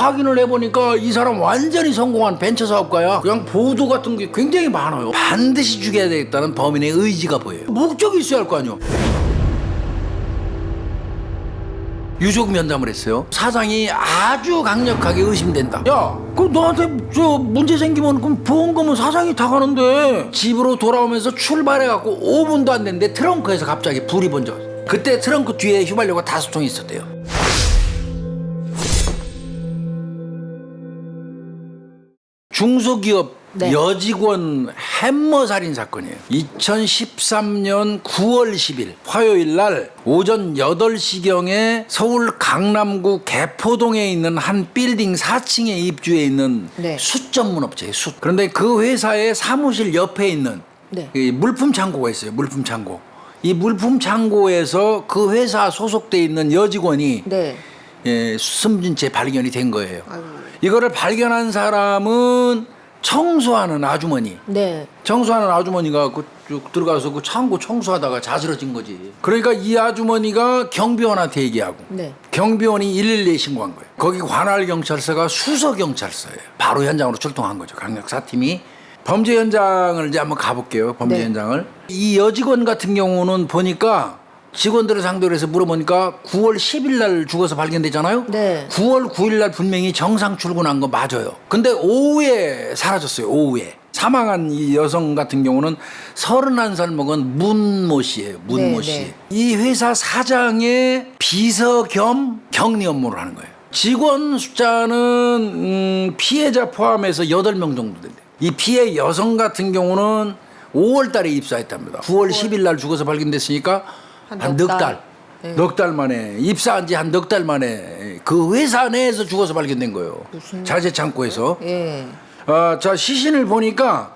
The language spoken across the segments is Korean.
확인을 해보니까 이 사람 완전히 성공한 벤처 사업가야. 그냥 보도 같은 게 굉장히 많아요. 반드시 죽여야 되겠다는 범인의 의지가 보여요. 목적이 있어야 할 거 아니에요. 유족 면담을 했어요. 사장이 아주 강력하게 의심된다. 야, 그럼 너한테 저 문제 생기면 그럼 보험금은 사장이 다 가는데. 집으로 돌아오면서 출발해갖고 5분도 안 됐는데 트렁크에서 갑자기 불이 번져. 그때 트렁크 뒤에 휘발유가 5통이 있었대요. 중소기업 네. 여직원 햄머 살인 사건이에요. 2013년 9월 10일 화요일 날 오전 8시경에 서울 강남구 개포동에 있는 한 빌딩 4층에 입주해 있는 네. 숯 전문 업체예요. 숯. 그런데 그 회사의 사무실 옆에 있는 네. 이 물품 창고가 있어요. 물품 창고. 이 물품 창고에서 그 회사 소속돼 있는 여직원이 네. 예, 숨진 채 발견이 된 거예요. 아이고. 이거를 발견한 사람은 청소하는 아주머니. 네. 청소하는 아주머니가 쭉 들어가서 그 창고 청소하다가 자스러진 거지. 그러니까 이 아주머니가 경비원한테 얘기하고 네. 경비원이 112에 신고한 거예요. 거기 관할경찰서가 수서경찰서예요. 바로 현장으로 출동한 거죠. 강력사팀이. 범죄 현장을 이제 한번 가볼게요. 범죄 네. 현장을. 이 여직원 같은 경우는 보니까 직원들을 상대로 해서 물어보니까 9월 10일 날 죽어서 발견되잖아요. 네. 9월 9일 날 분명히 정상 출근한 거 맞아요. 근데 오후에 사라졌어요. 오후에. 사망한 이 여성 같은 경우는 31살 먹은 문모 씨예요. 문모 네, 씨. 네. 이 회사 사장의 비서 겸 격리 업무를 하는 거예요. 직원 숫자는 피해자 포함해서 8명 정도 된대요. 이 피해 여성 같은 경우는 5월 달에 입사했답니다. 9월 10일 날 죽어서 발견됐으니까 한 넉 달. 네. 넉 달 만에 입사한 지 한 넉 달 만에 그 회사 내에서 죽어서 발견된 거예요. 자재 창고에서. 예. 자 시신을 보니까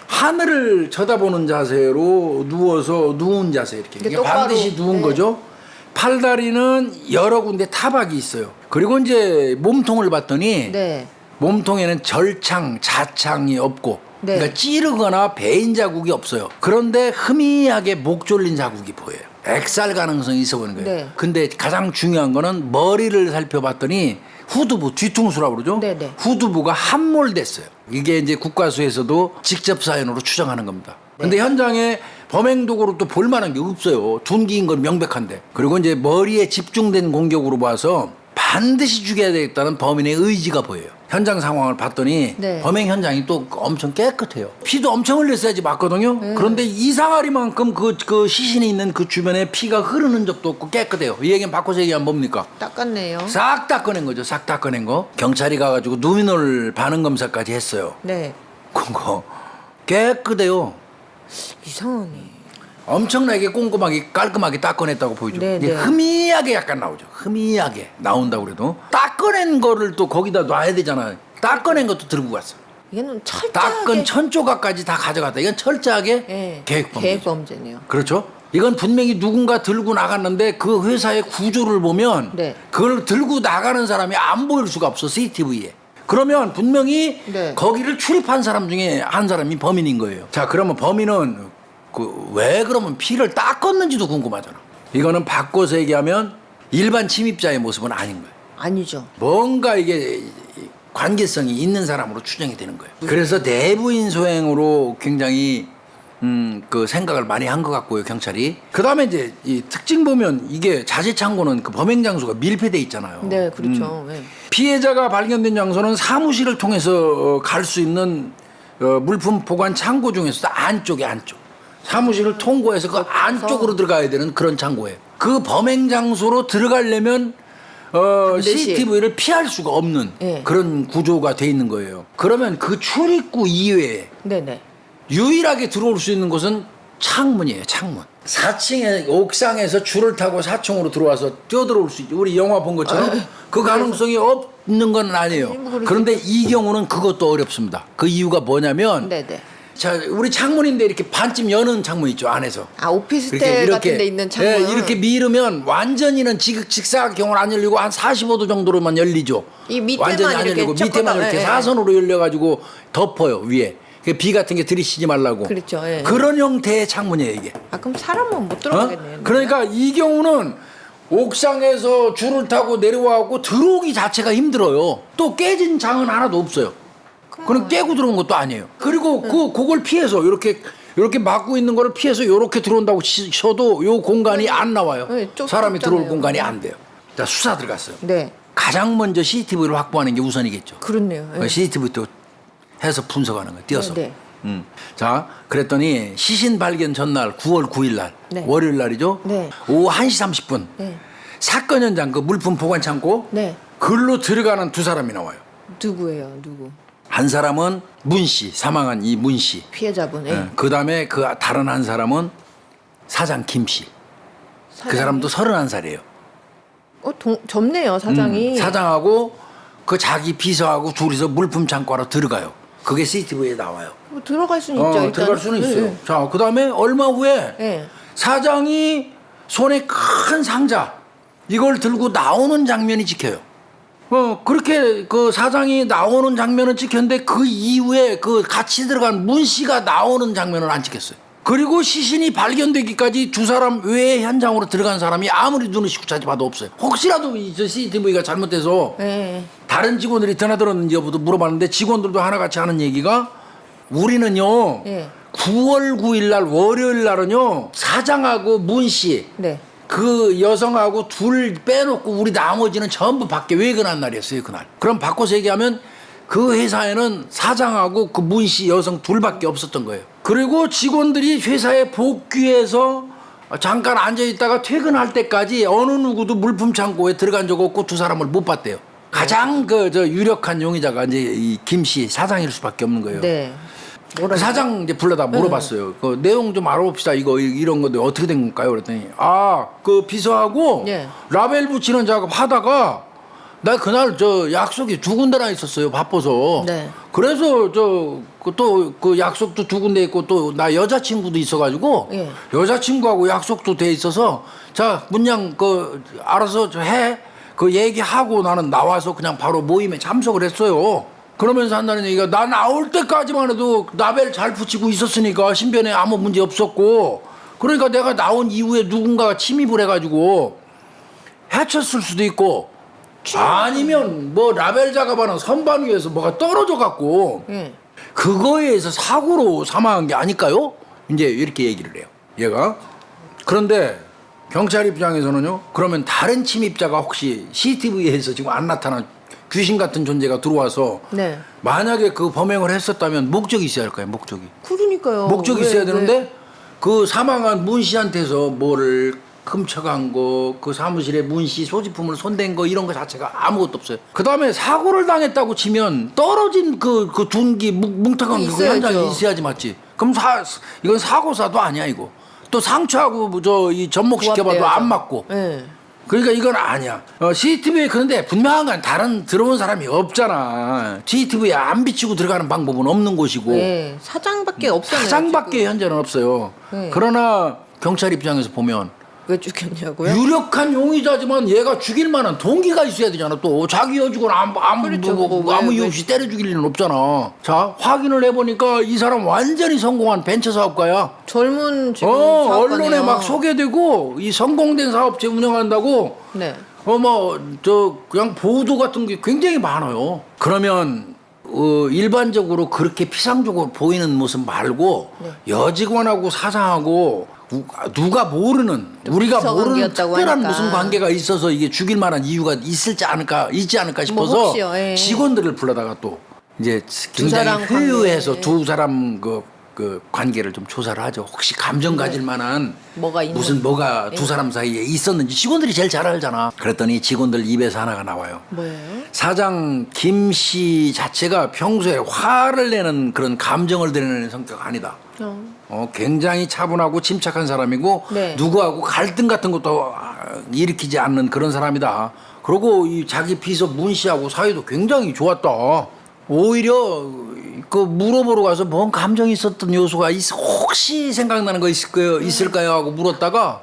하늘을 쳐다보는 자세로 누워서 누운 자세 이렇게. 이게 이게 똑바로. 반드시 누운 네. 거죠. 팔다리는 여러 군데 타박이 있어요. 그리고 이제 몸통을 봤더니 네. 몸통에는 절창, 자창이 없고 네. 그러니까 찌르거나 베인 자국이 없어요. 그런데 흐미하게 목 졸린 자국이 보여요. 액살 가능성이 있어 보이는 거예요. 네. 근데 가장 중요한 거는 머리를 살펴봤더니 후두부, 뒤통수라고 그러죠? 네, 네. 후두부가 함몰됐어요. 이게 이제 국가수에서도 직접 사연으로 추정하는 겁니다. 근데 현장에 범행 도구로 또 볼만한 게 없어요. 둔기인 건 명백한데. 그리고 이제 머리에 집중된 공격으로 봐서 반드시 죽여야 되겠다는 범인의 의지가 보여요. 현장 상황을 봤더니 네. 범행 현장이 또 엄청 깨끗해요. 피도 엄청 흘렸어야지 맞거든요. 그런데 이상하리만큼 그 시신이 있는 그 주변에 피가 흐르는 적도 없고 깨끗해요. 이 얘기는 바꿔서 얘기하면 뭡니까? 닦았네요. 싹 닦아낸 거죠. 싹 닦아낸 거. 경찰이 가가지고 누미놀 반응 검사까지 했어요. 네. 그거 깨끗해요. 이상하네. 엄청나게 꼼꼼하게 깔끔하게 닦아냈다고 보이죠. 네, 이게 네. 흐미하게 약간 나오죠. 흐미하게 나온다고 그래도 닦아낸 거를 또 거기다 놔야 되잖아요. 닦아낸 것도 들고 갔어. 이거는 철저하게. 닦은 천조각까지 다 가져갔다. 이건 철저하게 예. 계획범죄. 계획범죄네요. 그렇죠? 이건 분명히 누군가 들고 나갔는데 그 회사의 구조를 보면 네. 그걸 들고 나가는 사람이 안 보일 수가 없어. CCTV에. 그러면 분명히 네. 거기를 출입한 사람 중에 한 사람이 범인인 거예요. 자, 그러면 범인은 왜 그러면 피를 닦았는지도 궁금하잖아. 이거는 바꿔서 얘기하면 일반 침입자의 모습은 아닌 거예요. 아니죠. 뭔가 이게 관계성이 있는 사람으로 추정이 되는 거예요. 그래서 내부인 소행으로 굉장히 그 생각을 많이 한 것 같고요, 경찰이. 그 다음에 이제 이 특징 보면 이게 자재 창고는 그 범행 장소가 밀폐돼 있잖아요. 네, 그렇죠. 네. 피해자가 발견된 장소는 사무실을 통해서 갈 수 있는 물품 보관 창고 중에서도 안쪽에 안쪽. 사무실을 통과해서 그 안쪽으로 들어가야 되는 그런 창고예요. 그 범행 장소로 들어가려면 반드시. CCTV를 피할 수가 없는 예. 그런 구조가 돼 있는 거예요. 그러면 그 출입구 이외에 네네. 유일하게 들어올 수 있는 곳은 창문이에요. 창문. 4층에 옥상에서 줄을 타고 4층으로 들어와서 뛰어들어올 수 있죠. 우리 영화 본 것처럼 그 가능성이 없는 건 아니에요. 그런데 이 경우는 그것도 어렵습니다. 그 이유가 뭐냐면 네네. 자, 우리 창문인데 이렇게 반쯤 여는 창문 있죠, 안에서. 아, 오피스텔 같은 데 있는 창문. 예, 이렇게 밀으면 완전히는 직사각형으로 안 열리고 한 45도 정도로만 열리죠. 이 밑에만 완전히 안 이렇게 열리고 밑에만 쳤거나, 이렇게 예, 예. 사선으로 열려가지고 덮어요, 위에. 비 같은 게 들이쉬지 말라고. 그렇죠, 예. 그런 형태의 창문이에요, 이게. 아, 그럼 사람은 못 어? 들어가겠네요. 그러니까 이 경우는 옥상에서 줄을 타고 내려와갖고 들어오기 자체가 힘들어요. 또 깨진 장은 하나도 없어요. 그럼 깨고 들어온 것도 아니에요. 그리고 그걸 피해서 이렇게 막고 있는 거를 피해서 이렇게 들어온다고 쳐도 요 공간이 안 나와요. 네, 사람이 들어올 좁잖아요. 공간이 안 돼요. 자, 수사 들어갔어요. 네. 가장 먼저 CCTV를 확보하는 게 우선이겠죠. 그렇네요. 네. CCTV도 해서 분석하는 거예요. 띄어서. 네, 자, 그랬더니 시신 발견 전날 9월 9일 날 네. 월요일 날이죠. 네. 오후 1시 30분 네. 사건 현장 그 물품 보관 창고 네. 글로 들어가는 두 사람이 나와요. 누구예요? 누구? 한 사람은 문 씨, 사망한 이 문 씨. 피해자분. 네. 그 다음에 그 다른 한 사람은 사장 김 씨. 그 사람도 31살이에요. 젊네요, 사장이. 사장하고 그 자기 비서하고 둘이서 물품 창고로 들어가요. 그게 CCTV에 나와요. 뭐 들어갈 수는 있죠. 일단. 들어갈 수는 있어요. 네. 자, 그 다음에 얼마 후에 네. 사장이 손에 큰 상자 이걸 들고 나오는 장면이 찍혀요. 그렇게 그 사장이 나오는 장면은 찍혔는데 그 이후에 그 같이 들어간 문 씨가 나오는 장면은 안 찍혔어요. 그리고 시신이 발견되기까지 두 사람 외에 현장으로 들어간 사람이 아무리 눈을 씻고 찾아봐도 없어요. 혹시라도 이 CCTV가 잘못돼서 네. 다른 직원들이 드나들었는지 여부도 물어봤는데 직원들도 하나같이 하는 얘기가 우리는요 네. 9월 9일 날 월요일 날은요 사장하고 문 씨 네. 그 여성하고 둘 빼놓고 우리 나머지는 전부 밖에 외근한 날이었어요 그날. 그럼 바꿔서 얘기하면 그 회사에는 사장하고 그 문 씨 여성 둘밖에 없었던 거예요. 그리고 직원들이 회사에 복귀해서 잠깐 앉아있다가 퇴근할 때까지 어느 누구도 물품 창고에 들어간 적 없고 두 사람을 못 봤대요. 가장 유력한 용의자가 이제 이 김 씨 사장일 수밖에 없는 거예요. 네. 그 사장 이제 불러다 물어봤어요. 그 내용 좀 알아봅시다. 이거 이런 건데 어떻게 된 건가요? 그랬더니 그 비서하고 네. 라벨 붙이는 작업 하다가 나 그날 약속이 두 군데나 있었어요. 바빠서. 네. 그래서 또 그 약속도 두 군데 있고 또 나 여자친구도 있어가지고 예. 여자친구하고 약속도 돼 있어서 자 문양 알아서 해. 그 얘기하고 나는 나와서 그냥 바로 모임에 참석을 했어요. 그러면서 한다는 얘기가 나 나올 때까지만 해도 라벨 잘 붙이고 있었으니까 신변에 아무 문제 없었고 그러니까 내가 나온 이후에 누군가가 침입을 해가지고 해쳤을 수도 있고 아니면 뭐 라벨 작업하는 선반 위에서 뭐가 떨어져 갖고 네. 그거에 의해서 사고로 사망한 게 아닐까요? 이제 이렇게 얘기를 해요. 얘가. 그런데 경찰 입장에서는요. 그러면 다른 침입자가 혹시 CCTV에서 지금 안 나타난 귀신 같은 존재가 들어와서 네. 만약에 그 범행을 했었다면 목적이 있어야 할 거예요. 목적이. 그러니까요. 목적이 왜, 있어야 왜? 되는데 그 사망한 문 씨한테서 뭐를 훔쳐간 거, 그 사무실에 문 씨 소지품을 손댄 거 이런 거 자체가 아무것도 없어요. 그 다음에 사고를 당했다고 치면 떨어진 그 둔기 뭉탁한 그 있어야죠. 현장이 있어야지 맞지. 그럼 이건 사고사도 아니야 이거. 또 상처하고 이 접목시켜봐도 부합돼야죠. 안 맞고. 네. 그러니까 이건 아니야. CCTV에 그런데 분명한 건 다른 들어온 사람이 없잖아. CCTV에 안 비치고 들어가는 방법은 없는 곳이고. 네. 사장밖에 없어요. 사장밖에 현재는 없어요. 네. 그러나 경찰 입장에서 보면 왜 죽였냐고요? 유력한 용의자지만 얘가 죽일 만한 동기가 있어야 되잖아. 또 자기 여직원 그렇죠. 아무 왜, 이유 없이 때려 죽일 일은 없잖아. 자 확인을 해보니까 이 사람 완전히 성공한 벤처 사업가야. 젊은 지금 언론에 사업가네요. 막 소개되고 이 성공된 사업체 운영한다고 네. 그냥 보도 같은 게 굉장히 많아요. 그러면 일반적으로 그렇게 피상적으로 보이는 모습 말고 네. 여직원하고 사장하고 누가 모르는 우리가 비서 모르는 관계였다고 특별한 하니까. 무슨 관계가 있어서 이게 죽일 만한 이유가 있지 않을까 싶어서 뭐 혹시요, 예. 직원들을 불러다가 또 이제 굉장히 사람 회유해서 관계. 두 사람 그 관계를 좀 조사를 하죠. 혹시 감정 가질 만한 뭐가 있는 무슨 뭐가 두 사람 사이에 있었는지 직원들이 제일 잘 알잖아. 그랬더니 직원들 입에서 하나가 나와요. 뭐예요? 사장 김 씨 자체가 평소에 화를 내는 그런 감정을 드러내는 성격 아니다. 굉장히 차분하고 침착한 사람이고 네. 누구하고 갈등 같은 것도 일으키지 않는 그런 사람이다. 그리고 이 자기 비서 문 씨하고 사이도 굉장히 좋았다. 오히려 그 물어보러 가서 뭔 감정이 있었던 요소가 혹시 생각나는 거 있을까요 하고 물었다가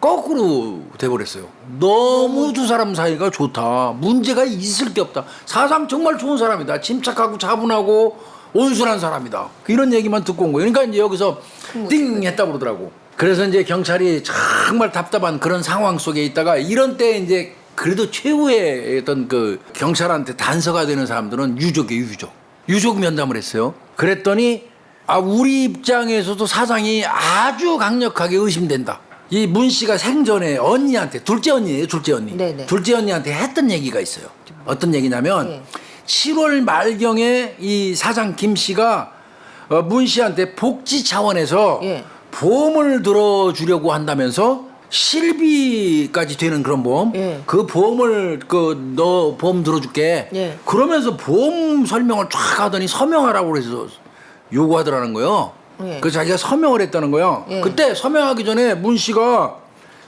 거꾸로 돼버렸어요. 너무 두 사람 사이가 좋다. 문제가 있을 게 없다. 사상 정말 좋은 사람이다. 침착하고 차분하고 온순한 사람이다. 이런 얘기만 듣고 온 거예요. 그러니까 이제 여기서 띵 했다고 그러더라고. 그래서 이제 경찰이 정말 답답한 그런 상황 속에 있다가 이런 때 이제 그래도 최후의 어떤 그 경찰한테 단서가 되는 사람들은 유족이에요, 유족. 유족 면담을 했어요. 그랬더니 우리 입장에서도 사장이 아주 강력하게 의심된다. 이 문 씨가 생전에 언니한테, 둘째 언니예요, 둘째 언니. 네네. 둘째 언니한테 했던 얘기가 있어요. 어떤 얘기냐면 네. 7월 말경에 이 사장 김 씨가 문 씨한테 복지 차원에서 예. 보험을 들어주려고 한다면서 실비까지 되는 그런 보험, 예. 그 보험을 너 보험 들어줄게. 예. 그러면서 보험 설명을 쫙 하더니 서명하라고 그래서 요구하더라는 거예요. 예. 그 자기가 서명을 했다는 거예요. 예. 그때 서명하기 전에 문 씨가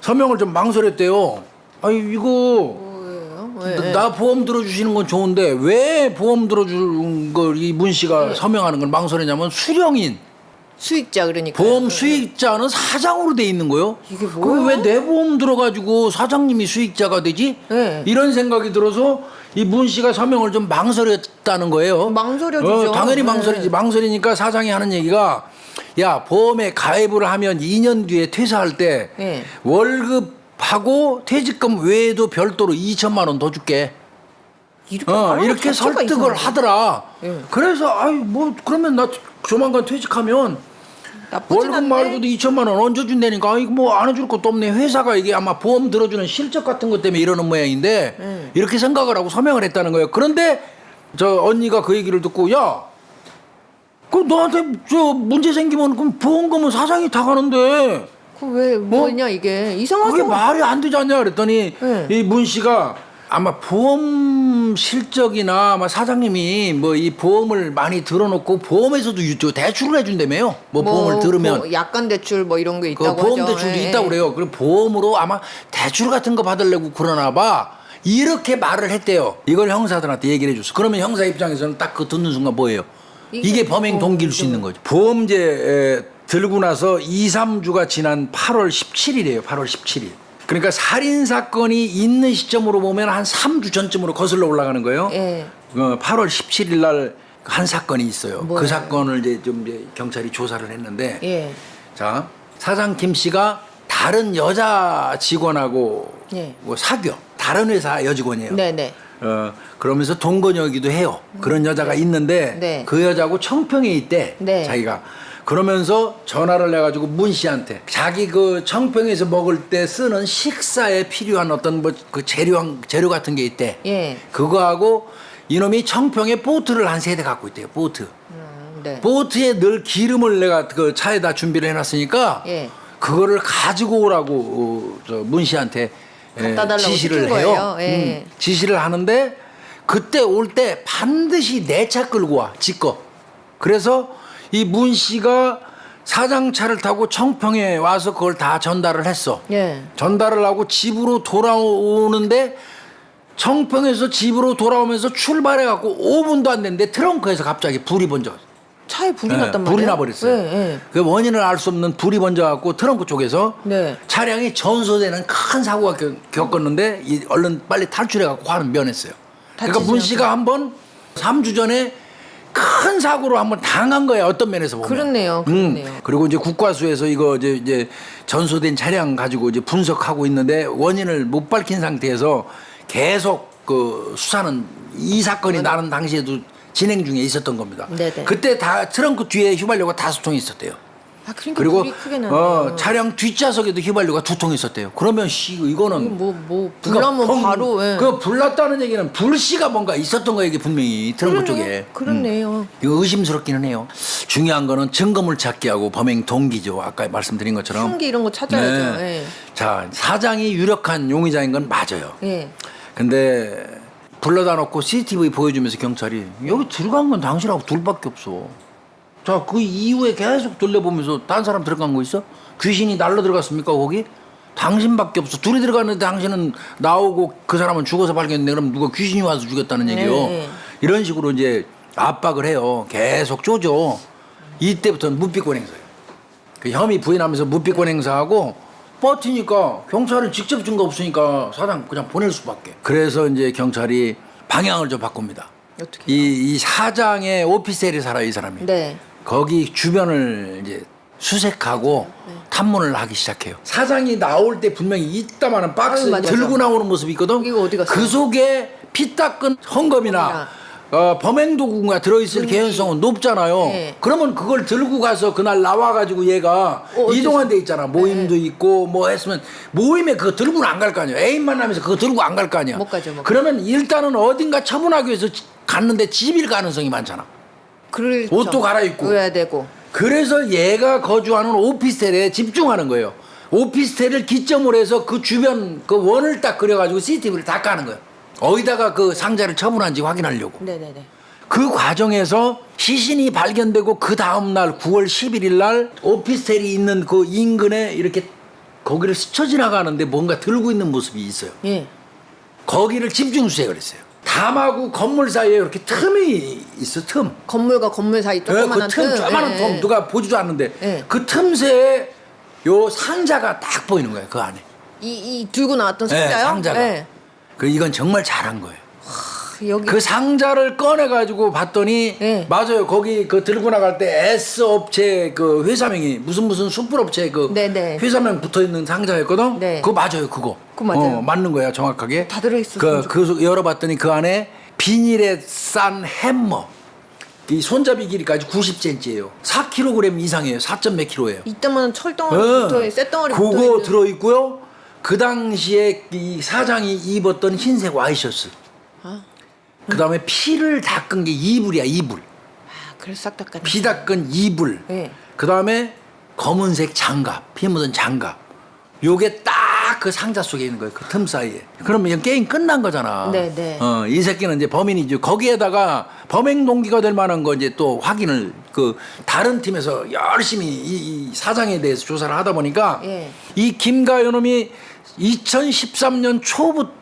서명을 좀 망설였대요. 아니 이거 뭐예요? 예. 나 보험 들어주시는 건 좋은데 왜 보험 들어준 걸 이 문 씨가 서명하는 걸 망설였냐면 수령인 수익자 그러니까. 보험 수익자는 사장으로 돼 있는 거요. 이게 뭐예요? 왜 내 보험 들어가지고 사장님이 수익자가 되지? 네. 이런 생각이 들어서 이 문 씨가 서명을 좀 망설였다는 거예요. 망설여지죠. 당연히 네. 망설이지. 망설이니까 사장이 하는 얘기가 야 보험에 가입을 하면 2년 뒤에 퇴사할 때 네. 월급하고 퇴직금 외에도 별도로 2천만 원 더 줄게. 이렇게 자체가 설득을 이상하네. 하더라. 예. 그래서 그러면 나 조만간 퇴직하면 나쁘진 월급 않네. 말고도 2천만 원 얹어준다니까 뭐 안 해줄 것도 없네. 회사가 이게 아마 보험 들어주는 실적 같은 것 때문에 이러는 모양인데 이렇게 생각을 하고 서명을 했다는 거예요. 그런데 저 언니가 그 얘기를 듣고 야, 그 너한테 저 문제 생기면 그럼 보험금은 사장이 다 가는데 그왜 뭐냐 이게 이상하죠. 그게 말이 안 되지 않냐 그랬더니 네. 이 문 씨가 아마 보험 실적이나 아마 사장님이 뭐 이 보험을 많이 들어놓고 보험에서도 대출을 해준다며요. 뭐 보험을 들으면 약간 대출 뭐 이런 게 그 있다고 보험 하죠. 대출도 예. 있다고 그래요. 그리고 보험으로 아마 대출 같은 거 받으려고 그러나 봐. 이렇게 말을 했대요. 이걸 형사들한테 얘기를 해줬어. 그러면 형사 입장에서는 딱 그 듣는 순간 뭐예요? 이게 범행 동기일 수 있는 거죠. 보험제 들고 나서 2, 3주가 지난 8월 17일이에요. 8월 17일. 그러니까 살인 사건이 있는 시점으로 보면 한 3주 전쯤으로 거슬러 올라가는 거예요. 예. 8월 17일 날 한 사건이 있어요. 뭐예요? 그 사건을 이제 경찰이 조사를 했는데 예. 자, 사장 김 씨가 다른 여자 직원하고 예. 뭐 사귀어. 다른 회사 여직원이에요. 네네. 그러면서 동거녀이기도 해요. 그런 여자가 있는데 네. 그 여자하고 청평에 있대. 네. 자기가. 그러면서 전화를 해가지고 문 씨한테 자기 그 청평에서 먹을 때 쓰는 식사에 필요한 어떤 뭐 그 재료 같은 게 있대. 예. 그거하고 이놈이 청평에 보트를 한 3대 갖고 있대요. 보트. 네. 보트에 늘 기름을 내가 그 차에다 준비를 해놨으니까 예. 그거를 가지고 오라고 저 문 씨한테 갖다 달라고 지시를 시킨 해요. 거예요. 예. 지시를 하는데 그때 올 때 반드시 내 차 끌고 와. 지꺼. 그래서 이 문 씨가 사장 차를 타고 청평에 와서 그걸 다 전달을 했어. 예. 전달을 하고 집으로 돌아오는데 청평에서 집으로 돌아오면서 출발해갖고 5분도 안 됐는데 트렁크에서 갑자기 불이 번져. 차에 불이 났단 말이에요. 불이 나버렸어요. 예, 예. 그 원인을 알 수 없는 불이 번져갖고 트렁크 쪽에서 네. 차량이 전소되는 큰 사고가 겪었는데 얼른 빨리 탈출해갖고 화는 면했어요. 그러니까 다치지 문 씨가 한번 3주 전에 큰 사고로 한번 당한 거예요. 어떤 면에서 보면. 그렇네요. 그렇네요. 그리고 이제 국과수에서 이거 이제 전소된 차량 가지고 이제 분석하고 있는데 원인을 못 밝힌 상태에서 계속 그 수사는 이 사건이 나는 당시에도 진행 중에 있었던 겁니다. 네네. 그때 다 트렁크 뒤에 휘발유가 5통이 있었대요. 아 그러니까 그리고 불이 크게 나네요. 차량 뒷좌석에도 휘발유가 2통 있었대요. 그러면 이거는 뭐 불나면 바로. 예. 그 불났다는 얘기는 불씨가 뭔가 있었던 거 얘기 분명히 트렁크 쪽에. 그렇네요. 이거 의심스럽기는 해요. 중요한 거는 증거물 찾기 하고 범행 동기죠. 아까 말씀드린 것처럼. 흉기 이런 거 찾아야죠. 네. 예. 자, 사장이 유력한 용의자인 건 맞아요. 예. 근데 불러다 놓고 CCTV 보여주면서 경찰이 여기 들어간 건 당신하고 둘밖에 없어. 자, 그 이후에 계속 돌려보면서 딴 사람 들어간 거 있어? 귀신이 날로 들어갔습니까 거기? 당신밖에 없어. 둘이 들어갔는데 당신은 나오고 그 사람은 죽어서 발견했는데 그럼 누가 귀신이 와서 죽였다는 얘기요. 네. 이런 식으로 이제 압박을 해요. 계속 쪼죠. 이때부터는 묵비권 행사예요. 그 혐의 부인하면서 묵비권 행사하고 버티니까 경찰은 직접 증거 없으니까 사장 그냥 보낼 수밖에. 그래서 이제 경찰이 방향을 좀 바꿉니다. 어떻게? 이 사장의 오피스텔에 살아요, 이 사람이. 네. 거기 주변을 이제 수색하고 탐문을 하기 시작해요. 사장이 나올 때 분명히 이따만한 박스 아유, 맞아. 들고 나오는 모습이 있거든. 이거 어디 갔어요? 그 속에 피 닦은 헌금이나 범행 도구가 들어있을 개연성은 높잖아요. 네. 그러면 그걸 들고 가서 그날 나와가지고 얘가 이동한 데 있잖아. 모임도 있고 뭐 했으면 모임에 그거 들고는 안 갈 거 아니야. 애인 만나면서 그거 들고 안 갈 거 아니야. 못 가죠, 못 그러면 일단은 어딘가 처분하기 위해서 갔는데 집일 가능성이 많잖아. 그렇죠. 옷도 갈아입고. 그래야 되고. 그래서 얘가 거주하는 오피스텔에 집중하는 거예요. 오피스텔을 기점으로 해서 그 주변 그 원을 딱 그려가지고 CCTV를 다 까는 거예요. 어디다가 그 상자를 처분한지 확인하려고. 네네네. 그 과정에서 시신이 발견되고 그 다음날 9월 11일 날 오피스텔이 있는 그 인근에 이렇게 거기를 스쳐 지나가는데 뭔가 들고 있는 모습이 있어요. 예. 거기를 집중 수색을 했어요. 담하고 건물 사이에 이렇게 틈이 있어, 틈. 건물과 건물 사이 조그만한 그 틈, 조그만한 예, 틈 예. 누가 보지도 않는데 예. 그 틈새에 요 상자가 딱 보이는 거예요, 그 안에. 이 들고 나왔던 네, 상자요? 상자가. 예. 그 이건 정말 잘한 거예요. 여기 그 상자를 꺼내 가지고 봤더니 예. 맞아요. 거기 그 들고 나갈 때 S 업체 그 회사명이 무슨 숯불 업체 그 네네. 회사명 붙어 있는 상자였거든. 네. 그거 맞아요, 그거. 그거 맞아요. 맞는 거야, 정확하게. 다 들어있었으면 그 열어봤더니 그 안에 비닐에 싼 햄머. 이 손잡이 길이까지 90cm예요. 4kg 이상이에요. 4몇 kg예요. 이따만 철덩어리 붙어 쇳덩어리 붙어 그거 있는. 들어 있고요. 그 당시에 이 사장이 입었던 흰색 와이셔츠. 아, 그다음에 피를 닦은 게 이불이야, 이불. 그래서 싹 닦았네. 피 닦은 이불. 네. 그다음에 검은색 장갑, 피 묻은 장갑. 요게 딱 그 상자 속에 있는 거예요. 그 틈 사이에. 그러면 이건 게임 끝난 거잖아. 네, 네. 이 새끼는 이제 범인이죠. 거기에다가 범행 동기가 될 만한 거 이제 또 확인을 그 다른 팀에서 열심히 이 사장에 대해서 조사를 하다 보니까 예. 이 김가연 놈이 2013년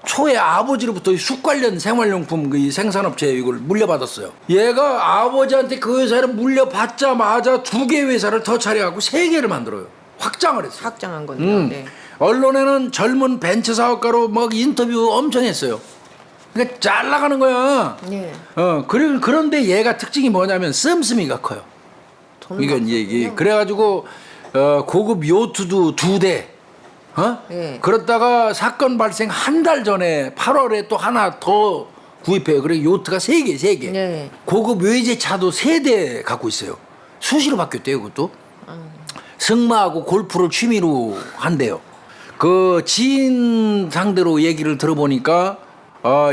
초에 아버지로부터 이 숯 관련 생활용품 그 생산업체에 이걸 물려받았어요. 얘가 아버지한테 그 회사를 물려받자마자 2개 회사를 더 차려갖고 3개를 만들어요. 확장을 했어요. 확장한 건데요. 네. 언론에는 젊은 벤처 사업가로 막 인터뷰 엄청 했어요. 그러니까 잘 나가는 거야. 예. 그런데 얘가 특징이 뭐냐면 씀씀이가 커요. 돈 이건 얘기. 그래가지고 고급 요트도 2대. 예. 그렇다가 사건 발생 한 달 전에 8월에 또 하나 더 구입해요. 그래 요트가 3개. 네. 고급 외제차도 3대 갖고 있어요. 수시로 바뀌었대요, 그것도. 승마하고 골프를 취미로 한대요. 그 지인 상대로 얘기를 들어보니까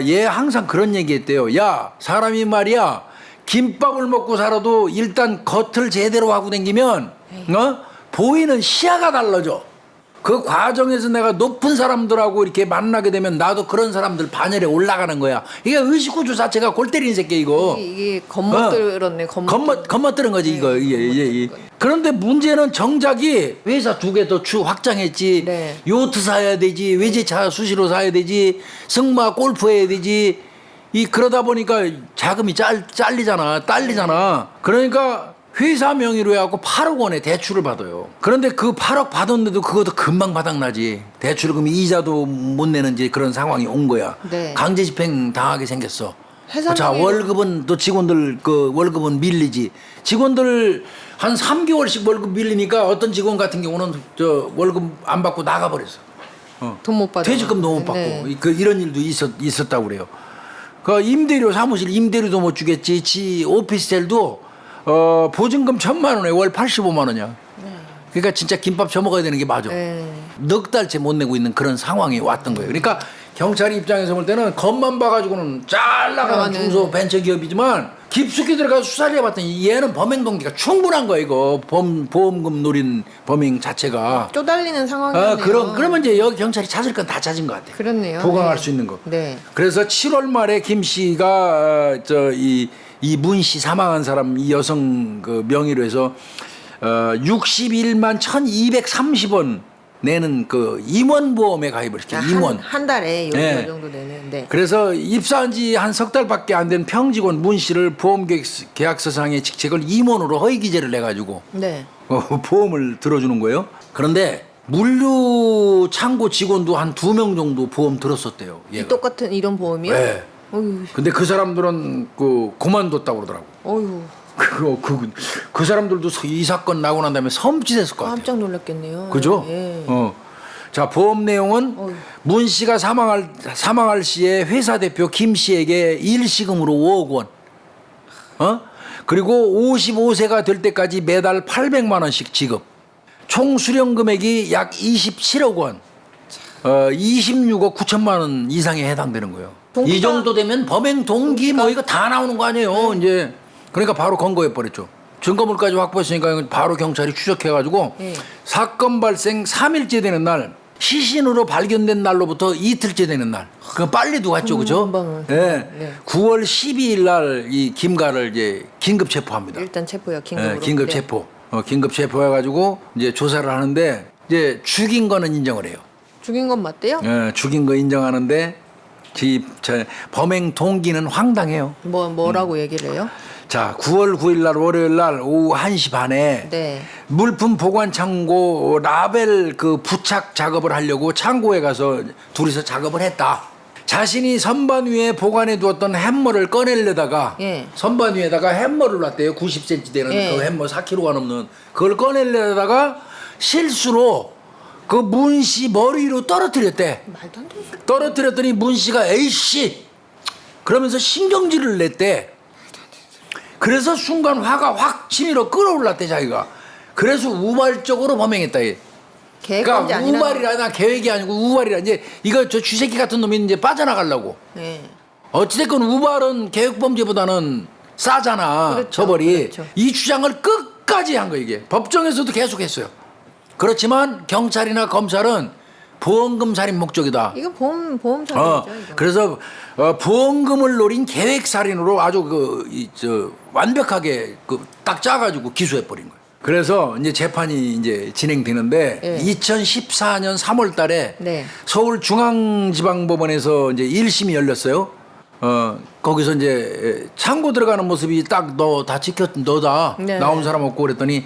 얘 항상 그런 얘기했대요. 야, 사람이 말이야 김밥을 먹고 살아도 일단 겉을 제대로 하고 다니면 보이는 시야가 달라져. 그 과정에서 내가 높은 사람들하고 이렇게 만나게 되면 나도 그런 사람들 반열에 올라가는 거야. 이게 의식구조 자체가 골 때리는 새끼 이거. 이게 겉멋들었네. 겉멋들은 거지 이거. 이게. 그런데 문제는 정작이 회사 2개 더 확장했지. 네. 요트 사야 되지. 외제차 수시로 사야 되지. 승마 골프 해야 되지. 그러다 보니까 자금이 딸리잖아. 그러니까 회사 명의로 해갖고 8억 원의 대출을 받아요. 그런데 그 8억 받았는데도 그것도 금방 바닥나지. 대출을 그럼 이자도 못 내는 이제 그런 상황이 온 거야. 네. 강제 집행 당하게 생겼어. 회사 자, 명의로- 월급은 또 직원들 그 월급은 밀리지. 직원들 한 3개월씩 월급 밀리니까 어떤 직원 같은 경우는 저 월급 안 받고 나가버렸어. 돈 못 받아. 퇴직금도 못 받고 네. 이런 일도 있었다고 그래요. 그 임대료 사무실 임대료도 못 주겠지. 지 오피스텔도 보증금 1,000만 원에 월 85만 원이야. 그러니까 진짜 김밥 저 먹어야 되는 게 맞아. 네. 넉 달째 못 내고 있는 그런 상황이 왔던 거예요. 그러니까 경찰 입장에서 볼 때는 겉만 봐가지고는 잘 나가는 중소 벤처기업이지만 깊숙이 들어가서 수사를 해봤더니 얘는 범행 동기가 충분한 거야 이거. 보험금 노린 범행 자체가. 쪼달리는 상황이네요. 그러면 이제 여기 경찰이 찾을 건 다 찾은 것 같아. 그렇네요. 보강할 네. 수 있는 거. 네. 그래서 7월 말에 김 씨가 이 문 씨 사망한 사람 이 여성 그 명의로 해서 61만 1,230원 내는 그 임원보험에 가입을 시켜요. 임원. 한 달에 요 네. 정도 내는데. 그래서 입사한 지 한 석 달밖에 안 된 평직원 문 씨를 보험계약서상의 직책을 임원으로 허위기재를 내가지고 네. 보험을 들어주는 거예요. 그런데 물류 창고 직원도 한 2명 정도 보험 들었었대요. 얘가. 똑같은 이런 보험이요? 네. 어휴. 근데 그 사람들은 그만뒀다고 그러더라고. 어휴. 그 사람들도 이 사건 나고 난 다음에 섬찟했을 것 같아요. 깜짝 놀랐겠네요. 그죠? 예. 자, 보험 내용은 문 씨가 사망할 시에 회사 대표 김 씨에게 일시금으로 5억 원. 그리고 55세가 될 때까지 매달 800만 원씩 지급. 총 수령 금액이 약 27억 원. 26억 9천만 원 이상에 해당되는 거예요. 이 정도 되면 범행 동기 뭐 이거 다 나오는 거 아니에요. 이제 그러니까 바로 검거해 버렸죠. 증거물까지 확보했으니까 바로 경찰이 추적해가지고 사건 발생 3일째 되는 날 시신으로 발견된 날로부터 이틀째 되는 날. 그 빨리도 갔죠, 그죠? 네. 9월 12일 날 이 김가를 이제 긴급 체포합니다. 일단 체포요, 긴급으로. 긴급 체포. 긴급 체포해가지고 이제 조사를 하는데 이제 죽인 거는 인정을 해요. 죽인 건 맞대요? 죽인 거 인정하는데 범행 동기는 황당해요. 뭐라고 얘기를 해요? 자, 9월 9일 날 월요일 날 오후 1시 반에 네. 물품 보관 창고 라벨 그 부착 작업을 하려고 창고에 가서 둘이서 작업을 했다. 자신이 선반 위에 보관해 두었던 햄머를 꺼내려다가 선반 위에다가 햄머를 놨대요. 90cm 되는 그 햄머 4kg가 넘는 그걸 꺼내려다가 실수로 그 문 씨 머리 위로 떨어뜨렸대. 말도 안 되지. 떨어뜨렸더니 문 씨가 에이씨 그러면서 신경질을 냈대. 그래서 순간 화가 확 치밀어 끌어올랐대 자기가. 그래서 우발적으로 범행했다. 얘. 그러니까 우발이라 계획이 아니고 우발이라 이제 이거 저 쥐새끼 같은 놈이 이제 빠져나가려고. 어찌됐건 우발은 계획범죄보다는 싸잖아. 그렇죠, 처벌이. 그렇죠. 이 주장을 끝까지 한 거 이게. 법정에서도 계속했어요. 그렇지만 경찰이나 검찰은 보험금 살인 목적이다. 이거 보험 살인이죠. 이거. 그래서 보험금을 노린 계획 살인으로 아주 완벽하게 딱 짜가지고 기소해 버린 거예요. 그래서 이제 재판이 이제 진행되는데 2014년 3월달에 서울중앙지방법원에서 이제 1심이 열렸어요. 거기서 이제 창고 들어가는 모습이 딱 너 다 찍혔 너다 나온 사람 없고 그랬더니.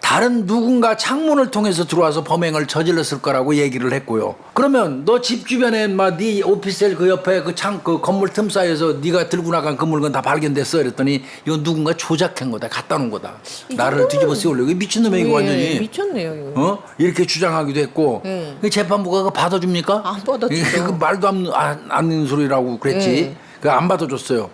다른 누군가 창문을 통해서 들어와서 범행을 저질렀을 거라고 얘기를 했고요. 그러면 너 집 주변에 네 오피스텔 그 옆에 그 건물 틈 사이에서 네가 들고 나간 그 물건 다 발견됐어. 그랬더니 이거 누군가 조작한 거다. 갖다 놓은 거다. 나를 뒤집어 씌우려고. 미친놈이야 이거 완전히. 미쳤네요 이거. 이렇게 주장하기도 했고 재판부가 그거 받아줍니까? 안 받아주죠. 그 말도 안 하는 소리라고 그랬지. 그거 안 받아줬어요.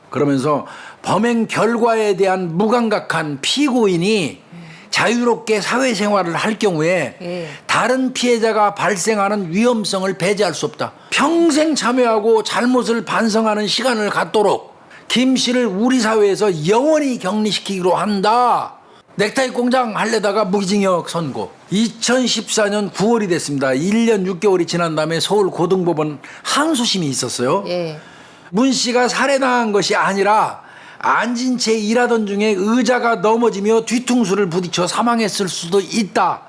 그러면서 범행 결과에 대한 무감각한 피고인이 자유롭게 사회생활을 할 경우에 다른 피해자가 발생하는 위험성을 배제할 수 없다. 평생 참여하고 잘못을 반성하는 시간을 갖도록 김 씨를 우리 사회에서 영원히 격리시키기로 한다. 넥타이 공장 하려다가 무기징역 선고. 2014년 9월이 됐습니다. 1년 6개월이 지난 다음에 서울고등법원 항소심이 있었어요. 문 씨가 살해당한 것이 아니라 앉은 채 일하던 중에 의자가 넘어지며 뒤통수를 부딪혀 사망했을 수도 있다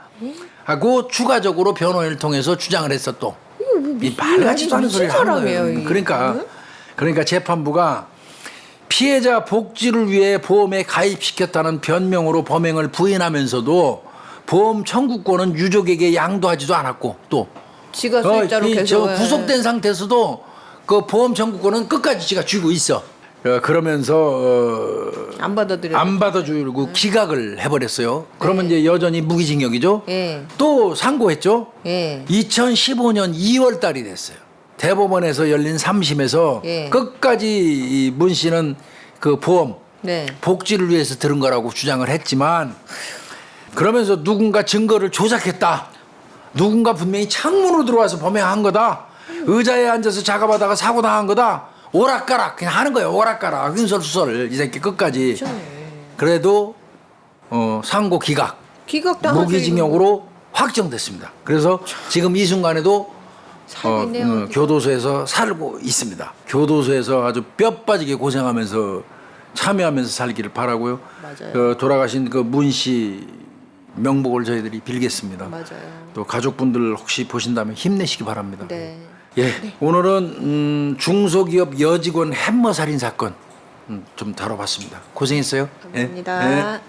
하고 추가적으로 변호인을 통해서 주장을 했어 또. 이 말같지도 않은 소리를 하는 거예요. 그러니까 재판부가 피해자 복지를 위해 보험에 가입시켰다는 변명으로 범행을 부인하면서도 보험 청구권은 유족에게 양도하지도 않았고 또 지가 술자로 계속 구속된 상태에서도 그 보험 청구권은 끝까지 지가 쥐고 있어. 그러면서 안 받아주고 기각을 해버렸어요. 그러면 이제 여전히 무기징역이죠. 또 상고했죠. 2015년 2월 달이 됐어요. 대법원에서 열린 3심에서 끝까지 이 문 씨는 그 보험 복지를 위해서 들은 거라고 주장을 했지만 그러면서 누군가 증거를 조작했다. 누군가 분명히 창문으로 들어와서 범행한 거다. 의자에 앉아서 작업하다가 사고 당한 거다. 오락가락 그냥 하는 거예요. 오락가락 횡설수설 이 새끼 끝까지. 그래도 상고 기각 무기징역으로 확정됐습니다. 그래서 지금 이 순간에도 교도소에서 살고 있습니다. 교도소에서 아주 뼈 빠지게 고생하면서 참여하면서 살기를 바라고요. 돌아가신 그 문 씨 명복을 저희들이 빌겠습니다. 또 가족분들 혹시 보신다면 힘내시기 바랍니다. 오늘은 중소기업 여직원 햄머 살인 사건 좀 다뤄봤습니다. 고생했어요. 감사합니다.